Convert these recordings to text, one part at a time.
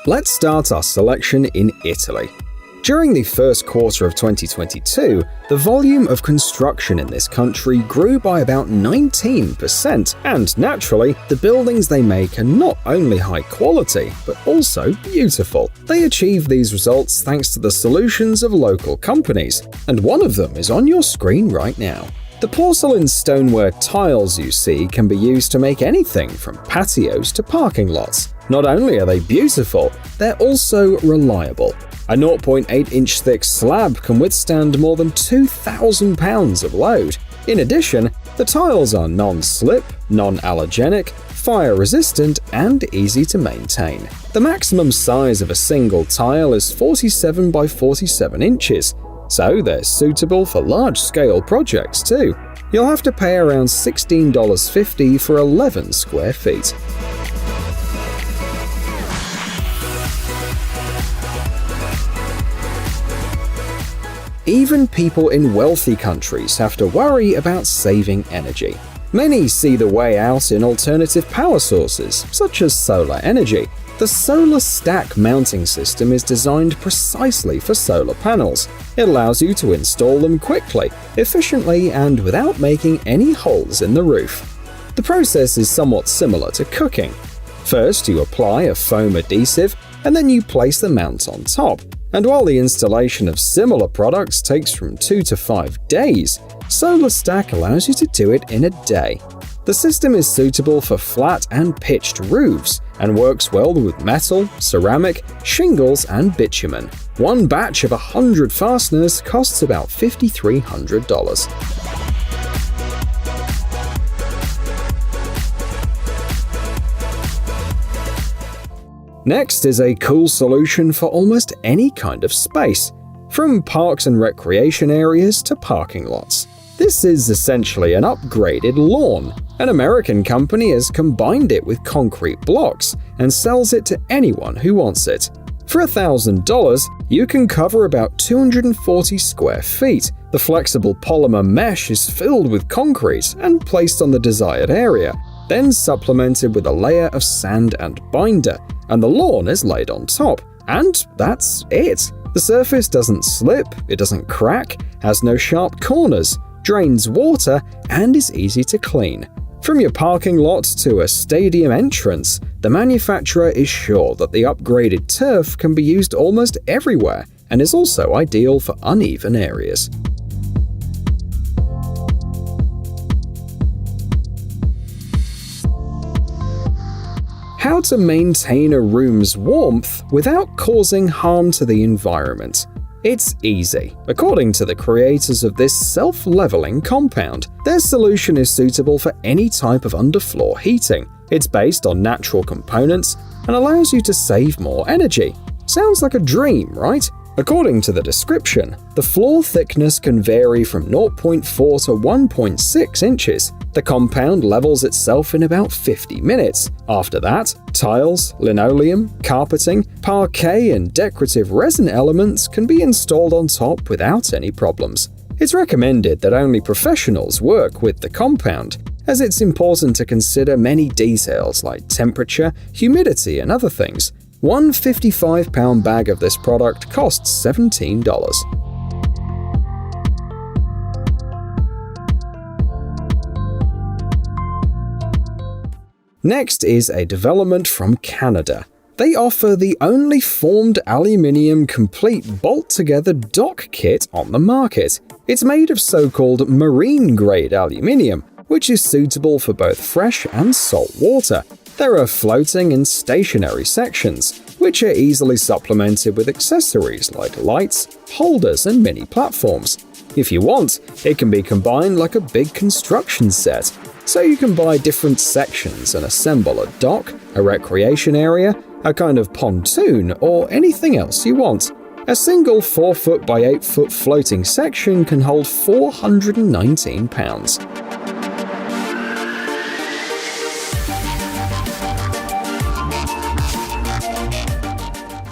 Let's start our selection in Italy. During the first quarter of 2022, the volume of construction in this country grew by about 19%, and naturally, the buildings they make are not only high quality, but also beautiful. They achieve these results thanks to the solutions of local companies, and one of them is on your screen right now. The porcelain stoneware tiles you see can be used to make anything from patios to parking lots. Not only are they beautiful, they're also reliable. A 0.8-inch thick slab can withstand more than 2,000 pounds of load. In addition, the tiles are non-slip, non-allergenic, fire-resistant, and easy to maintain. The maximum size of a single tile is 47 by 47 inches, so they're suitable for large-scale projects too. You'll have to pay around $16.50 for 11 square feet. Even people in wealthy countries have to worry about saving energy. Many see the way out in alternative power sources, such as solar energy. The Solar Stack mounting system is designed precisely for solar panels. It allows you to install them quickly, efficiently, and without making any holes in the roof. The process is somewhat similar to cooking. First, you apply a foam adhesive, and then you place the mount on top. And while the installation of similar products takes from 2 to 5 days, Solar Stack allows you to do it in a day. The system is suitable for flat and pitched roofs and works well with metal, ceramic, shingles, and bitumen. One batch of 100 fasteners costs about $5,300. Next is a cool solution for almost any kind of space, from parks and recreation areas to parking lots. This is essentially an upgraded lawn. An American company has combined it with concrete blocks and sells it to anyone who wants it. For $1,000, you can cover about 240 square feet. The flexible polymer mesh is filled with concrete and placed on the desired area, then supplemented with a layer of sand and binder, and the lawn is laid on top. And that's it. The surface doesn't slip, it doesn't crack, has no sharp corners, drains water, and is easy to clean. From your parking lot to a stadium entrance, the manufacturer is sure that the upgraded turf can be used almost everywhere and is also ideal for uneven areas. How to maintain a room's warmth without causing harm to the environment. It's easy. According to the creators of this self-leveling compound, their solution is suitable for any type of underfloor heating. It's based on natural components and allows you to save more energy. Sounds like a dream, right? According to the description, the floor thickness can vary from 0.4 to 1.6 inches. The compound levels itself in about 50 minutes. After that, tiles, linoleum, carpeting, parquet, and decorative resin elements can be installed on top without any problems. It's recommended that only professionals work with the compound, as it's important to consider many details like temperature, humidity, and other things. One 55-pound bag of this product costs $17. Next is a development from Canada. They offer the only formed aluminium complete bolt-together dock kit on the market. It's made of so-called marine-grade aluminium, which is suitable for both fresh and salt water. There are floating and stationary sections, which are easily supplemented with accessories like lights, holders, and mini platforms. If you want, it can be combined like a big construction set, so you can buy different sections and assemble a dock, a recreation area, a kind of pontoon, or anything else you want. A single 4-foot by 8-foot floating section can hold 419 pounds.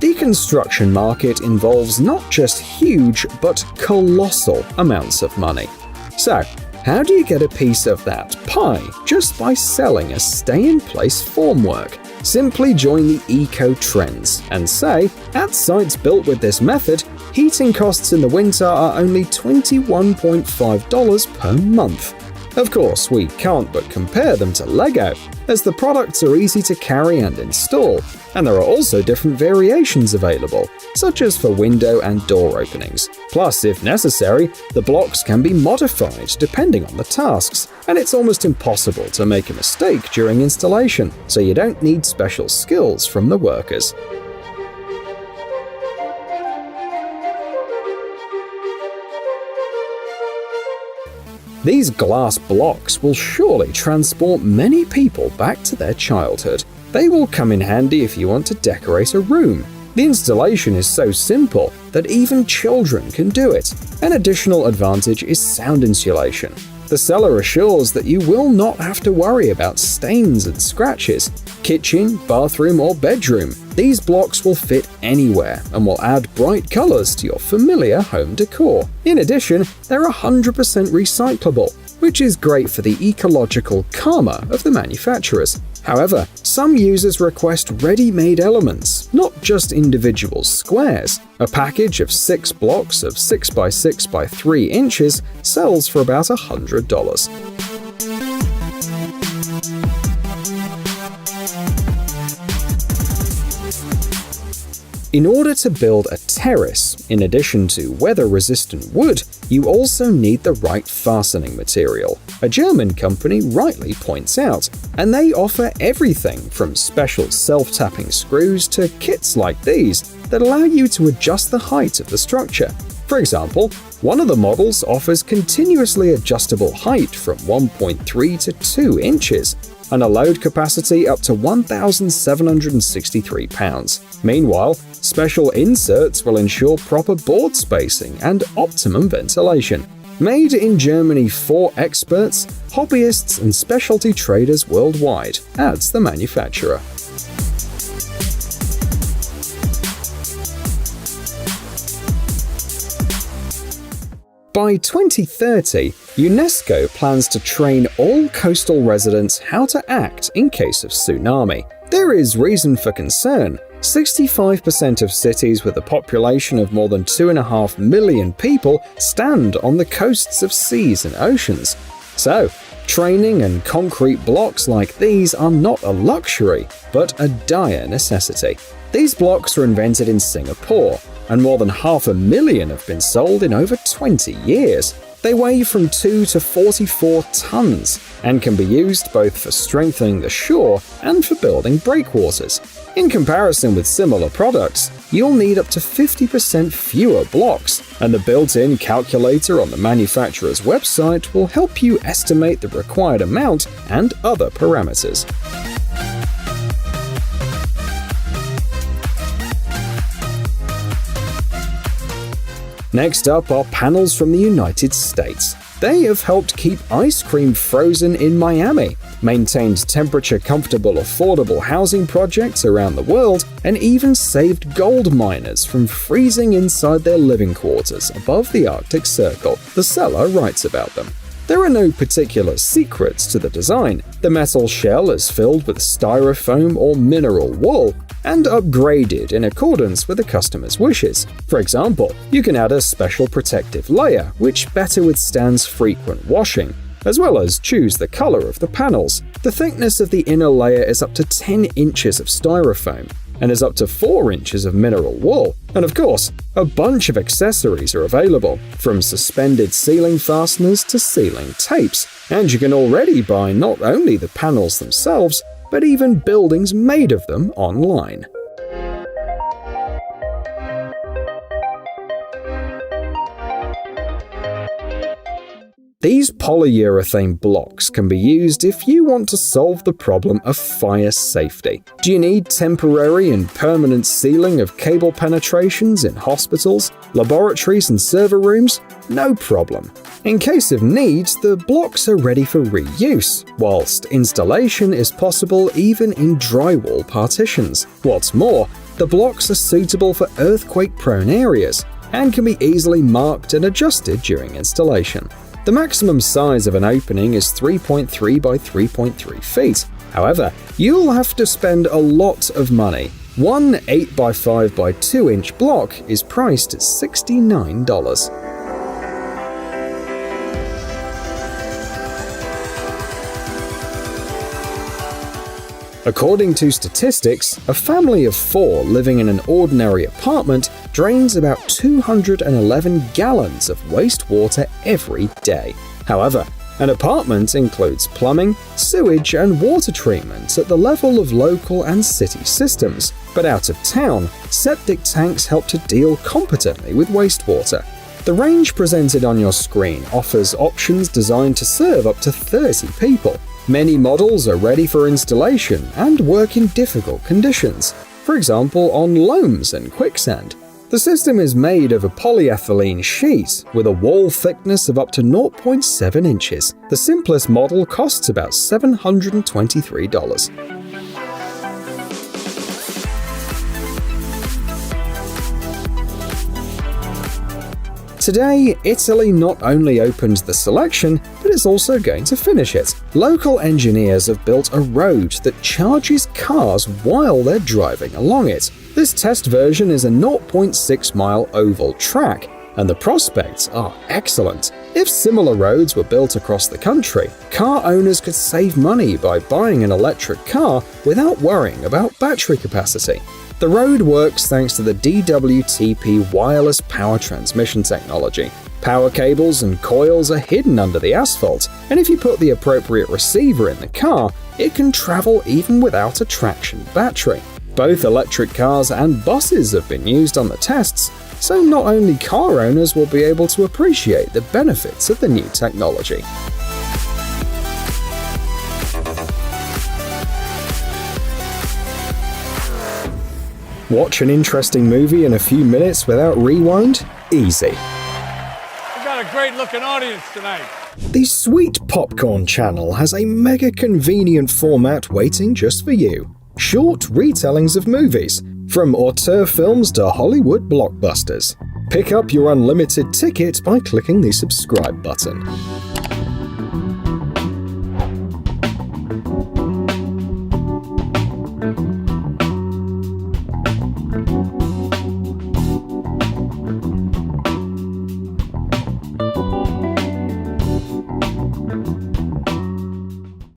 The construction market involves not just huge, but colossal amounts of money. So, how do you get a piece of that pie just by selling a stay-in-place formwork? Simply join the eco-trends and say, at sites built with this method, heating costs in the winter are only $21.5 per month. Of course, we can't but compare them to Lego, as the products are easy to carry and install, and there are also different variations available, such as for window and door openings. Plus, if necessary, the blocks can be modified depending on the tasks, and it's almost impossible to make a mistake during installation, so you don't need special skills from the workers. These glass blocks will surely transport many people back to their childhood. They will come in handy if you want to decorate a room. The installation is so simple that even children can do it. An additional advantage is sound insulation. The seller assures that you will not have to worry about stains and scratches. Kitchen, bathroom, or bedroom, these blocks will fit anywhere and will add bright colors to your familiar home decor. In addition, they're 100% recyclable, which is great for the ecological karma of the manufacturers. However, some users request ready-made elements, not just individual squares. A package of 6 blocks of 6 by 6 by 3 inches sells for about $100. In order to build a terrace, in addition to weather-resistant wood, you also need the right fastening material. A German company rightly points out, and they offer everything from special self-tapping screws to kits like these that allow you to adjust the height of the structure. For example, one of the models offers continuously adjustable height from 1.3 to 2 inches, and a load capacity up to 1,763 pounds. Meanwhile, special inserts will ensure proper board spacing and optimum ventilation. Made in Germany for experts, hobbyists, and specialty traders worldwide, adds the manufacturer. By 2030, UNESCO plans to train all coastal residents how to act in case of tsunami. There is reason for concern. 65% of cities with a population of more than 2.5 million people stand on the coasts of seas and oceans. So, training and concrete blocks like these are not a luxury, but a dire necessity. These blocks were invented in Singapore, and more than 500,000 have been sold in over 20 years. They weigh from 2 to 44 tons and can be used both for strengthening the shore and for building breakwaters. In comparison with similar products, you'll need up to 50% fewer blocks, and the built-in calculator on the manufacturer's website will help you estimate the required amount and other parameters. Next up are panels from the United States. They have helped keep ice cream frozen in Miami, maintained temperature-comfortable, affordable housing projects around the world, and even saved gold miners from freezing inside their living quarters above the Arctic Circle. The seller writes about them. There are no particular secrets to the design. The metal shell is filled with styrofoam or mineral wool and upgraded in accordance with the customer's wishes. For example, you can add a special protective layer which better withstands frequent washing, as well as choose the color of the panels. The thickness of the inner layer is up to 10 inches of styrofoam and is up to 4 inches of mineral wool. And of course, a bunch of accessories are available, from suspended ceiling fasteners to ceiling tapes. And you can already buy not only the panels themselves, but even buildings made of them online. These polyurethane blocks can be used if you want to solve the problem of fire safety. Do you need temporary and permanent sealing of cable penetrations in hospitals, laboratories, and server rooms? No problem. In case of need, the blocks are ready for reuse, whilst installation is possible even in drywall partitions. What's more, the blocks are suitable for earthquake-prone areas and can be easily marked and adjusted during installation. The maximum size of an opening is 3.3 by 3.3 feet, However, you'll have to spend a lot of money. One 8x5x2-inch block is priced at $69. According to statistics, a family of 4 living in an ordinary apartment drains about 211 gallons of wastewater every day. However, an apartment includes plumbing, sewage, and water treatment at the level of local and city systems. But out of town, septic tanks help to deal competently with wastewater. The range presented on your screen offers options designed to serve up to 30 people. Many models are ready for installation and work in difficult conditions, for example on loams and quicksand. The system is made of a polyethylene sheet with a wall thickness of up to 0.7 inches. The simplest model costs about $723. Today, Italy not only opened the selection, but is also going to finish it. Local engineers have built a road that charges cars while they're driving along it. This test version is a 0.6-mile oval track, and the prospects are excellent. If similar roads were built across the country, car owners could save money by buying an electric car without worrying about battery capacity. The road works thanks to the DWTP wireless power transmission technology. Power cables and coils are hidden under the asphalt, and if you put the appropriate receiver in the car, it can travel even without a traction battery. Both electric cars and buses have been used on the tests, so not only car owners will be able to appreciate the benefits of the new technology. Watch an interesting movie in a few minutes without rewind? Easy. We got a great-looking audience tonight. The Sweet Popcorn channel has a mega convenient format waiting just for you. Short retellings of movies, from auteur films to Hollywood blockbusters. Pick up your unlimited ticket by clicking the subscribe button.